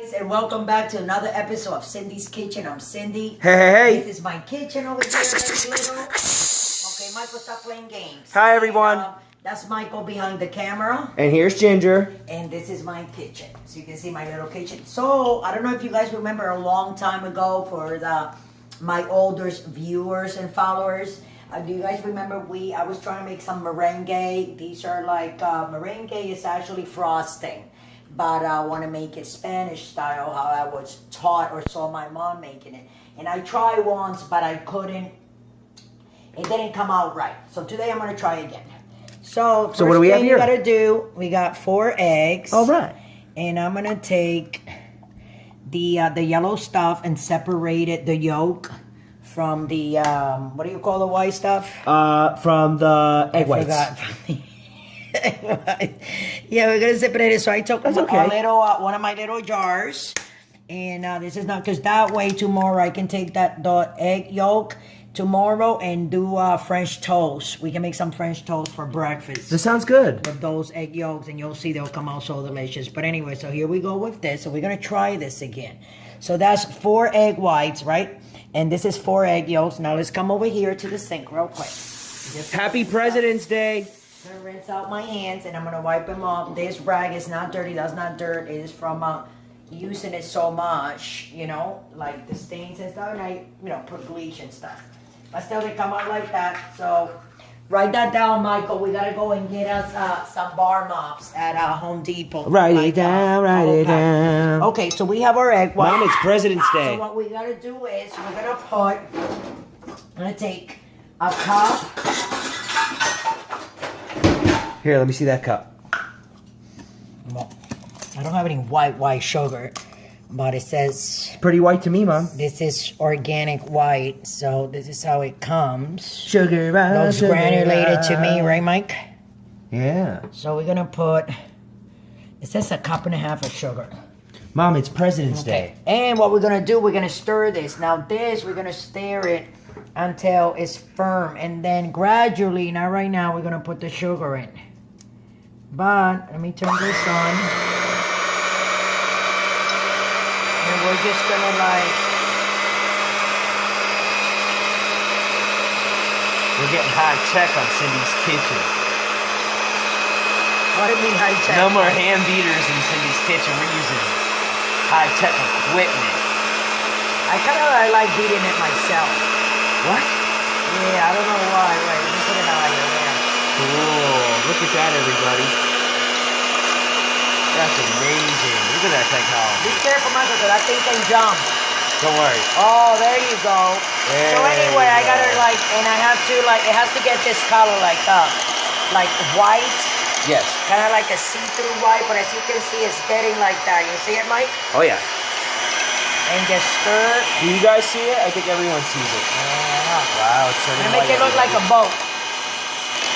And welcome back to another episode of Cindy's Kitchen. I'm Cindy. Hey. This is my kitchen over here. Okay, Michael, stop playing games. Hi, everyone. That's Michael behind the camera. And here's Ginger. And this is my kitchen. So you can see my little kitchen. So, I don't know if you guys remember a long time ago for my older viewers and followers. Do you guys remember I was trying to make some meringue. These are like, meringue is actually frosting. But I want to make it Spanish style, how I was taught or saw my mom making it. And I tried once, but I couldn't. It didn't come out right. So today I'm going to try again. So what do we have here? First thing you got to do, we got 4 eggs. All right. And I'm going to take the yellow stuff and separate it, the yolk, from the, what do you call the white stuff? From the egg whites. I forgot. Yeah, we're gonna separate it. So I took one of my little jars, and this is not because that way tomorrow I can take the egg yolk tomorrow and do French toast. We can make some French toast for breakfast. This sounds good. With those egg yolks, and you'll see they'll come out so delicious. But anyway, so here we go with this. So we're gonna try this again. So that's 4 egg whites, right? And this is 4 egg yolks. Now let's come over here to the sink real quick. Happy President's Day. I'm going to rinse out my hands and I'm going to wipe them off. This rag is not dirty. That's not dirt. It is from using it so much, you know, like the stains and stuff. And I, put bleach and stuff. But still, they come out like that. So, write that down, Michael. We got to go and get us some bar mops at Home Depot. Write it down. Okay, so we have our egg white. Mom, it's President's Day. So what we got to do is we're going to take a cup. Here, let me see that cup. Well, I don't have any white sugar, but it says... Pretty white to me, Mom. This is organic white, so this is how it comes. Sugar, looks granulated to me, right, Mike? Yeah. So we're going to put... It says 1.5 cups of sugar. Mom, it's President's Day. And what we're going to do, we're going to stir this. Now this, we're going to stir it until it's firm. And then gradually, not right now, we're going to put the sugar in. But, let me turn this on. And we're just gonna We're getting high tech on Cindy's kitchen. What do you mean high tech? No more hand beaters in Cindy's kitchen. We're using high tech equipment. I like beating it myself. What? Yeah, I don't know why. Wait, let me put it out here. Cool. Look at that, everybody. That's amazing. Look at that technology. Be careful, Michael, because I think they jump. Don't worry. Oh, there you go. There so anyway, I gotta and I have to it has to get this color like white. Yes. Kind of like a see-through white, but as you can see, it's getting like that. You see it, Mike? Oh yeah. And just stir. Do you guys see it? I think everyone sees it. Yeah. Wow, it's turning white. Make it look like a boat.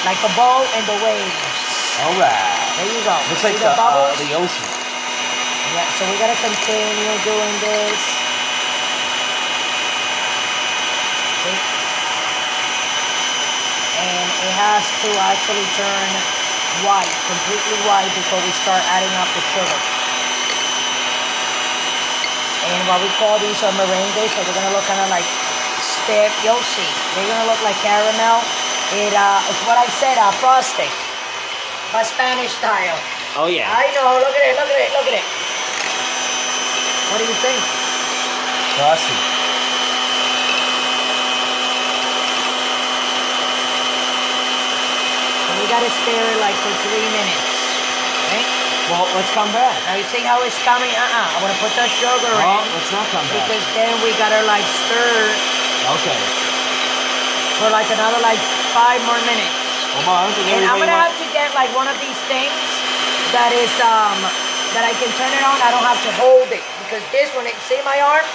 Like a boat and the waves. All right. There you go. Looks like the ocean. Yeah, so we gotta continue doing this. See? And it has to actually turn white, completely white, before we start adding up the sugar. And what we call these are meringue, so they're gonna look kind of like stiff. You'll see. They're gonna look like caramel. It's what I said, frosting. But Spanish style. Oh, yeah. I know. Look at it. Look at it. Look at it. What do you think? Frosty. So we got to stir it like for 3 minutes. Okay? Well, let's come back. Now you see how it's coming? I want to put the sugar in. Oh, let's not come back. Because then we got to stir. Okay. For another 5 more minutes. Well, Mom, and I'm gonna have to get one of these things that is that I can turn it on. I don't have to hold it because this one, see my arm?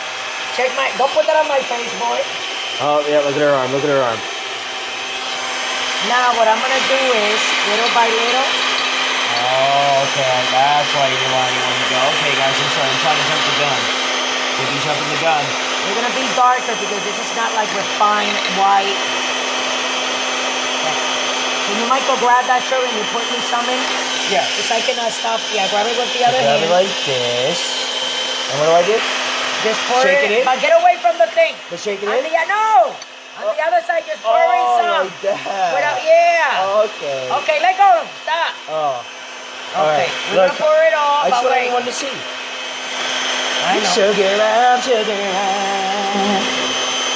Don't put that on my face, boy. Oh yeah, look at her arm. Look at her arm. Now what I'm gonna do is little by little. Oh, okay. That's why you want to go. Okay, guys, I'm sorry. I'm trying to jump the gun. If you jumping the gun. They're gonna be darker because this is not refined white. Can you, Michael, grab that sugar and you put me some in? Yeah. Just like in that stuff. Yeah, grab it with the other hand. Grab it like this. What do I do? Just pour Shake it in? But get away from the thing. Just shake it On in? no! On the other side, just pour in some. Like that. Without, yeah. Okay. Okay, let go. Stop. Oh. Okay, Right. we're going to pour it all. I just but want wait. everyone to see. I know. Sugar love, sugar love.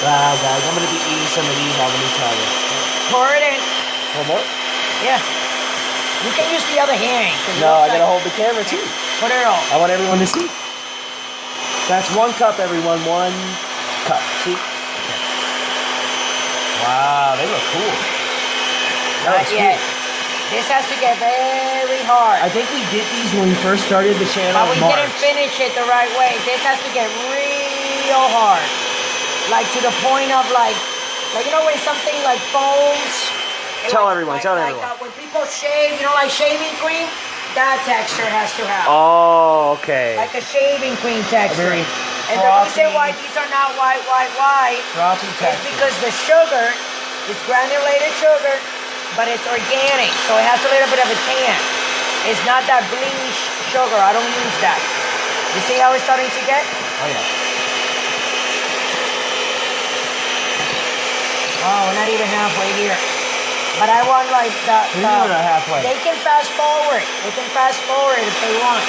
Wow, guys, I'm going to be eating some of these, let me tell you. Pour it in. One more? Yeah. You can use the other hand. No, I got to hold the camera too. Put it all. I want everyone to see. That's 1 cup, everyone. 1 cup. See? Okay. Wow, they look cool. Not yet. This has to get very hard. I think we did these when we first started the channel. But we didn't finish it the right way. This has to get real hard. Like to the point of like you know when something like foams? Tell everyone. When people shave, you know, like shaving cream, that texture has to have. Oh, okay. Like a shaving cream texture. Very And the reason why these are not white, frothy is texture. because the sugar is granulated sugar, but it's organic, so it has a little bit of a tan. It's not that bleached sugar. I don't use that. You see how it's starting to get? Oh, yeah. Oh, we're not even halfway here. But I want like We're not halfway. They can fast forward. They can fast forward if they want.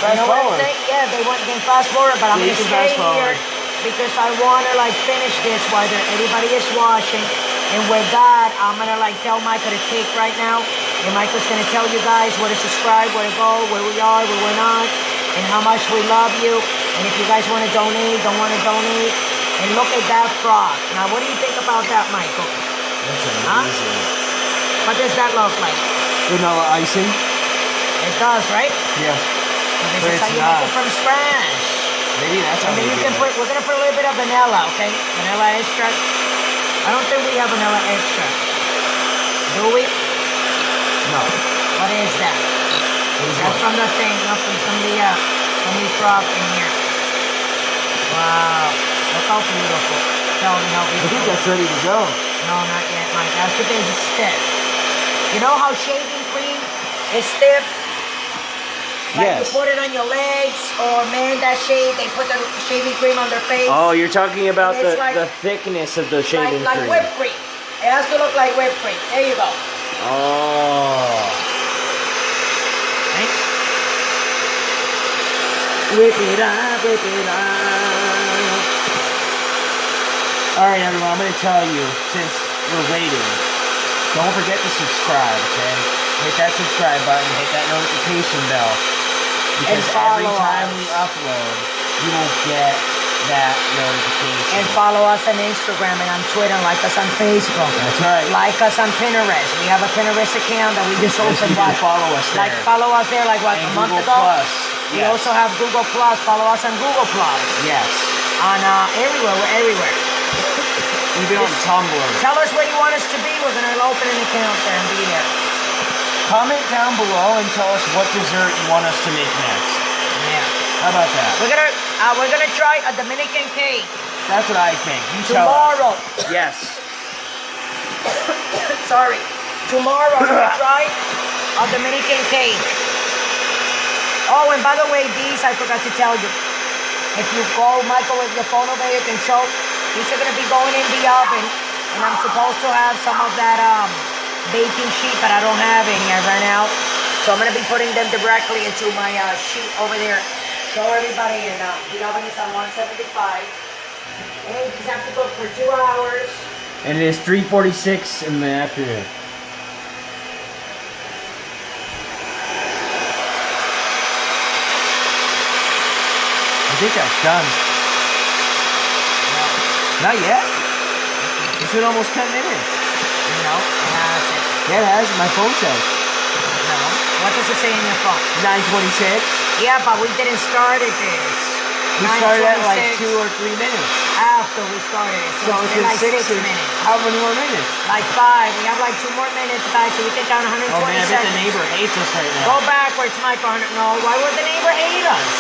You know what I'm saying? Yeah, they can fast forward, but I'm Yeah, gonna you can stay fast here forward. because I wanna like finish this while everybody is washing. And with that, I'm gonna like tell Michael to take right now. And Michael's gonna tell you guys where to subscribe, where to go, where we are, where we're not, and how much we love you. And if you guys wanna donate, don't wanna donate. And look at that frog. Now, what do you think about that, Michael? That's amazing. What does that look like? Vanilla icing? It does, right? Yeah. So But this is how it's you not. make it from scratch. Maybe that's how And then we you do can it. we're gonna put a little bit of vanilla, okay? Vanilla extract. I don't think we have vanilla extract. Do we? No. What is that? That's from the thing, not from somebody frog in here. Wow. Look how beautiful. Tell me how I beautiful. think that's ready to go. No, not yet, Mike. That's because it's stiff. You know how shaving cream is stiff? Like Yes. you put it on your legs, or men that shave, they put the shaving cream on their face. Oh, you're talking about It's like- the thickness of the shaving like cream. whipped cream. It has to look like whipped cream. There you go. Oh. Right? Whip it up, whip it up. All right, everyone, I'm going to tell you, since we're waiting, don't forget to subscribe, okay? Hit that subscribe button, hit that notification bell. Because every follow time us. we upload, you will get that notification. And follow us on Instagram and on Twitter, like us on Facebook. That's right. Like us on Pinterest. We have a Pinterest account that we just Yes, opened. you can follow us there. Like follow us there, like what, And a month Google ago? Plus. We Yes. also have Google Plus. Follow us on Google Plus. Yes. On everywhere, we're everywhere. Even on Tumblr. Tell us where you want us to be. We're gonna open an account there and be there. Comment down below and tell us what dessert you want us to make next. Yeah. How about that? We're gonna try a Dominican cake That's what I think. You tell us. tomorrow. Yes. Sorry. Tomorrow we're gonna try a Dominican cake. Oh, and by the way, these I forgot to tell you. If you call Michael with your phone over here, you can show. These are gonna be going in the oven, and I'm supposed to have some of that baking sheet, but I don't have any. I ran out, so I'm gonna be putting them directly into my sheet over there. Show everybody, and the oven is on 175. And these have to cook for 2 hours. And it is 3:46 in the afternoon. I think that's done. Not yet? It's been almost 10 minutes. No, it hasn't. Yeah, it has. My phone says. No. What does it say in your phone? 9:26. Yeah, but we didn't start it this. We started at like 9:26 2 or 3 minutes. after we started it. So, So it's it's been like 6 or minutes. how many more minutes? Like 5. We have like 2 more minutes back, so we can count 120 Oh man, I bet seconds. the neighbor hates us right Go now. backwards, Michael. No, why would the neighbor hate us?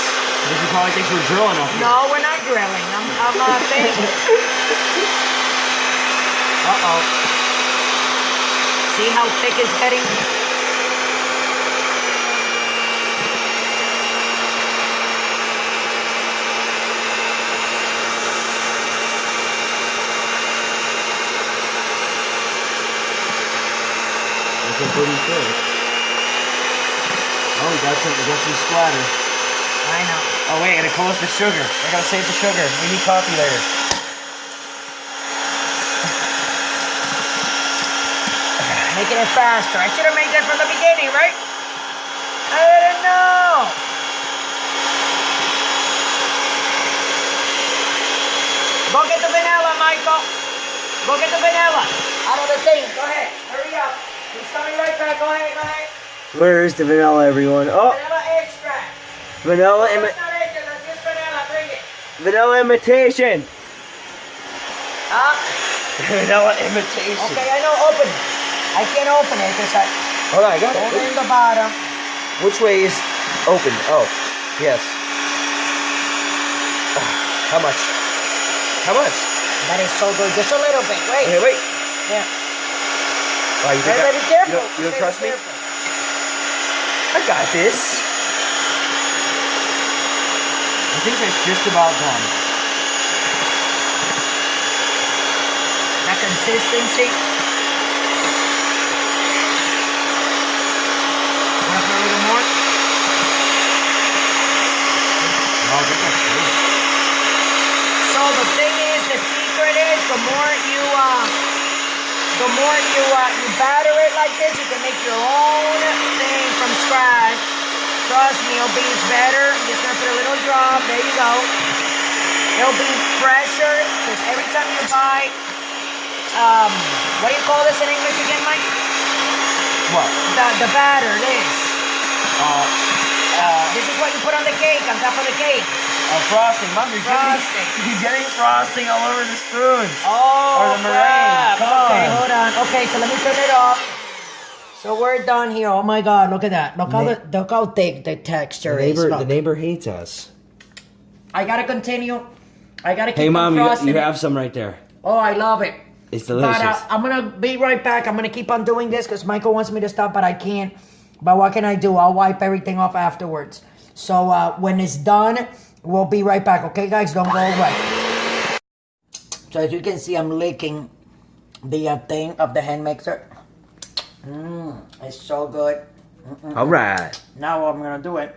Because he probably thinks we're drilling up here. No, we're not drilling. I'm not thinking. Uh-oh. See how thick it's getting? pretty thick. Oh, we got some splatter. I know. Oh wait, I gotta close the sugar. I gotta save the sugar. We need coffee later. Making it faster. I should have made that from the beginning, right? I didn't know. Go get the vanilla, Michael. Go get the vanilla out of the thing. Go ahead. Hurry up. He's coming right back. Go ahead. Go ahead. Where's the vanilla, everyone? Oh, Vanilla extract. vanilla No, it's not extra. That's just vanilla. Bring it. vanilla imitation. Huh? Vanilla imitation. Okay, I know. Open it. I can't open it because I Hold on, I got hold it it. in the bottom. Which way is open? Oh, yes. How much? How much? That is so good. Just a little bit. Wait. Okay, wait. Yeah. Oh, you think Very, very careful. you don't Very trust me? careful. I got this. I think that's just about done. The consistency. Want to put a little more? Oh, that's good. So the thing is, the secret is, the more you batter it like this, you can make your own thing from scratch. Trust me, it'll be better. I'm just gonna put a little drop. There you go. It'll be fresher because every time you buy, what do you call this in English again, Mike? What? The batter. This. This is what you put on the cake, on top of the cake. Frosting. Mom, you're Frosting. You're getting frosting all over the spoon. Oh, Or the meringue. crap. Come Okay, on. hold on. Okay, so let me turn it off. So we're done here. Oh my God, look at that. Look how thick the texture is. Look. neighbor hates us. I gotta continue. I gotta keep Hey, Mom, frosting you it. have some right there. Oh, I love it. It's delicious. But I'm gonna be right back. I'm gonna keep on doing this because Michael wants me to stop, but I can't. But what can I do? I'll wipe everything off afterwards. So when it's done, we'll be right back. Okay, guys, don't go away. So as you can see, I'm licking the thing of the hand mixer. It's so good. All right. Now I'm gonna do it.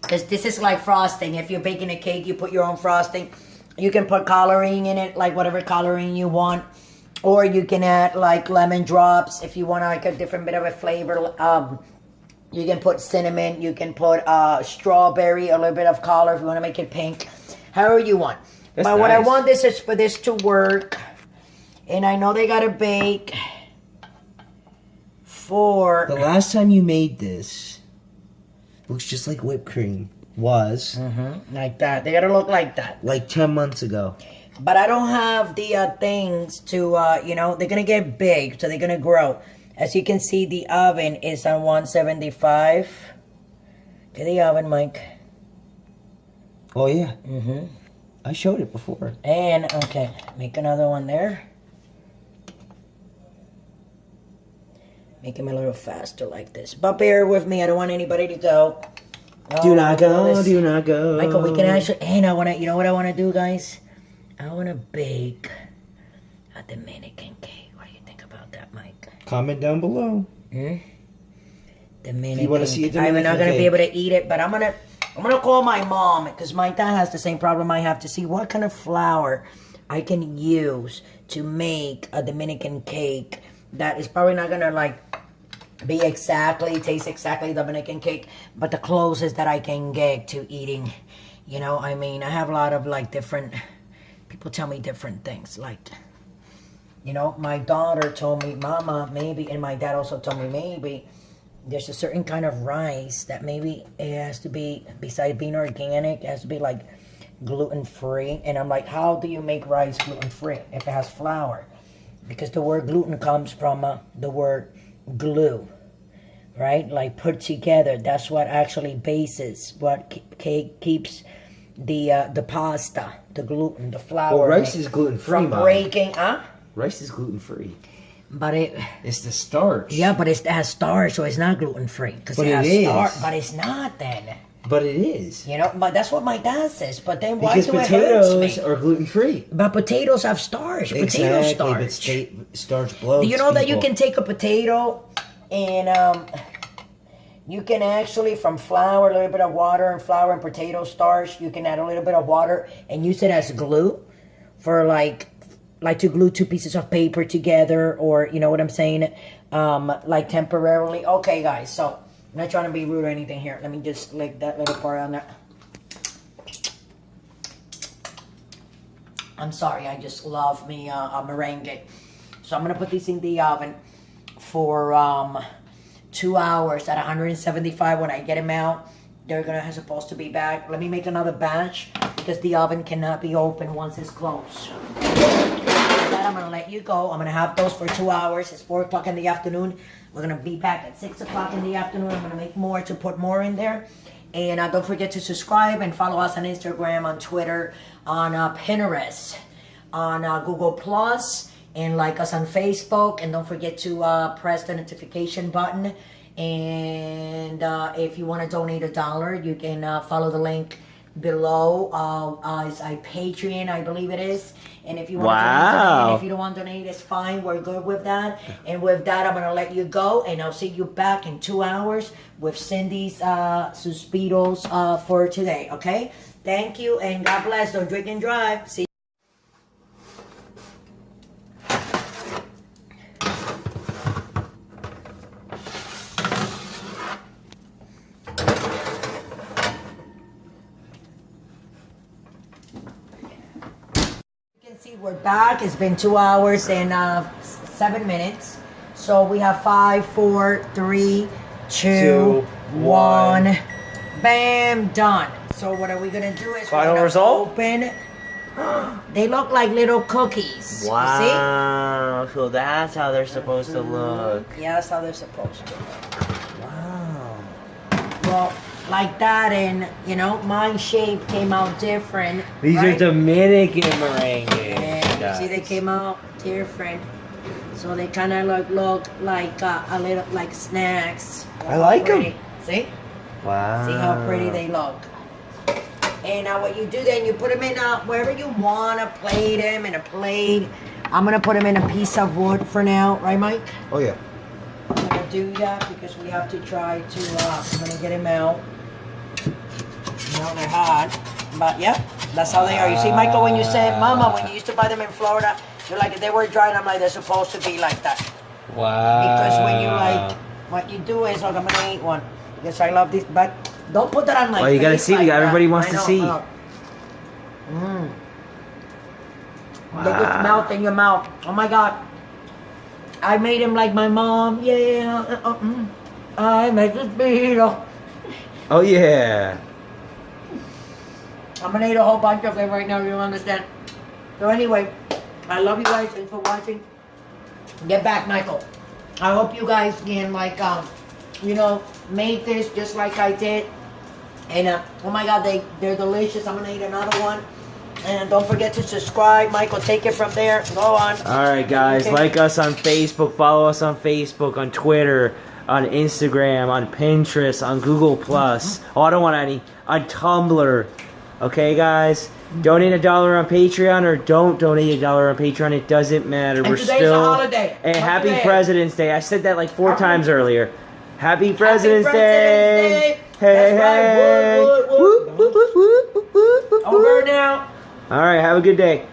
Because this is like frosting. If you're baking a cake, you put your own frosting. You can put coloring in it, like whatever coloring you want. Or you can add like lemon drops if you want like a different bit of a flavor. You can put cinnamon. You can put strawberry, a little bit of color if you want to make it pink. However you want. That's but what I nice. want this is for this to work. And I know they got to bake for... The last time you made this looks just like whipped cream was like that. They got to look like that. like 10 months ago. But I don't have the things to, they're going to get big, so they're going to grow. As you can see, the oven is on 175. Get the oven, Mike. Oh, yeah. I showed it before. And, okay, make another one there. Make them a little faster like this. But bear with me, I don't want anybody to go. Do not go, do not go. Michael, we can actually, and I want to, you know what I want to do, guys? I want to bake a Dominican cake. What do you think about that, Mike? Comment down below. Dominican. You wanna see a Dominican I'm not gonna be cake? able to eat it, but I'm gonna call my mom because my dad has the same problem I have to see what kind of flour I can use to make a Dominican cake that is probably not gonna like taste exactly Dominican cake, but the closest that I can get to eating. You know, I mean, I have a lot of like different people tell me different things. Like, you know, my daughter told me, Mama, maybe, and my dad also told me maybe there's a certain kind of rice that maybe it has to be, besides being organic, it has to be like gluten-free. And I'm like, how do you make rice gluten-free if it has flour? Because the word gluten comes from the word glue, right? Like put together. That's what actually bases what keeps the pasta, the gluten, the flour. Well, rice is gluten-free, from Mom. breaking, Rice is gluten-free. But It's the starch. yeah, but it has starch, so it's not gluten-free. But it is. But it's not then. But it is. You know, but that's what my dad says. But then why Because do it hurt me? potatoes are gluten-free. But potatoes have starch. Potato starch. But starch bloats. Do you know that you people. can take a potato and you can actually, from flour, a little bit of water and flour and potato starch, you can add a little bit of water and use it as glue for like to glue two pieces of paper together, or you know what I'm saying, like temporarily. Okay, guys, so I'm not trying to be rude or anything here. Let me just lick that little part on there. I'm sorry, I just love me a meringue. So I'm gonna put these in the oven for 2 hours at 175. When I get them out, they're supposed to be back. Let me make another batch because the oven cannot be open once it's closed. That I'm gonna let you go. I'm gonna have those for 2 hours. It's 4 o'clock in the afternoon. We're gonna be back at 6 o'clock in the afternoon. I'm gonna make more to put more in there. And don't forget to subscribe and follow us on Instagram, on Twitter, on Pinterest, on Google Plus, and like us on Facebook. And don't forget to press the notification button. And if you want to donate $1, you can follow the link below. It's a Patreon, I believe it is. And if you want to donate, if you don't want to donate, it's fine. We're good with that. And with that, I'm going to let you go. And I'll see you back in 2 hours with Cindy's Suspiros for today. Okay? Thank you. And God bless. Don't drink and drive. See you. See, we're back. It's been 2 hours and 7 minutes. So we have 5, 4, 3, 2, 1. Bam, done. So what are we gonna do is Final we're gonna result? open. They look like little cookies. Wow. So that's how they're supposed to look. Yeah, that's how they're supposed to look. Wow. Well, like that, and you know, my shape came out different. These right? are Dominican meringue. Yeah, see, they came out different. So they kind of look like a little like snacks. I like them. See? Wow. See how pretty they look. And what you do then, you put them in wherever you want to plate them, in a plate. I'm going to put them in a piece of wood for now. Right, Mike? Oh, yeah. I'm going to do that because we have to try to, I'm going to get them out. Now they're hot. But, yeah, that's how they are. You see, Michael, when you said, Mama, when you used to buy them in Florida, you're like, if they were dry, and I'm like, they're supposed to be like that. Wow. Because when you like, what you do is, look, I'm going to eat one. Because I love this, but don't put that on my face. Well, you got to see. Like everybody wants to see. Wow. They just melt in your mouth. Oh, my God. I made him like my mom. Yeah. I make this burrito. Oh, yeah. I'm gonna eat a whole bunch of them right now, you don't understand. So anyway, I love you guys. Thanks for watching. Get back, Michael. I hope you guys can you know, make this just like I did. And oh my God, they're delicious. I'm gonna eat another one. And don't forget to subscribe. Michael, take it from there. Go on. Alright, guys. Like us on Facebook. Follow us on Facebook, on Twitter, on Instagram, on Pinterest, on Google Plus. Oh, I don't want any. On Tumblr. Okay, guys? Donate $1 on Patreon or don't donate $1 on Patreon. It doesn't matter. And We're today's still. a holiday. And happy Holiday. President's Day. I said that like 4 times earlier. Happy Happy President's Day. Hey, That's right. hey. Wood, wood, wood. Whoop, whoop, whoop, whoop, whoop, whoop. Over now. All right, have a good day.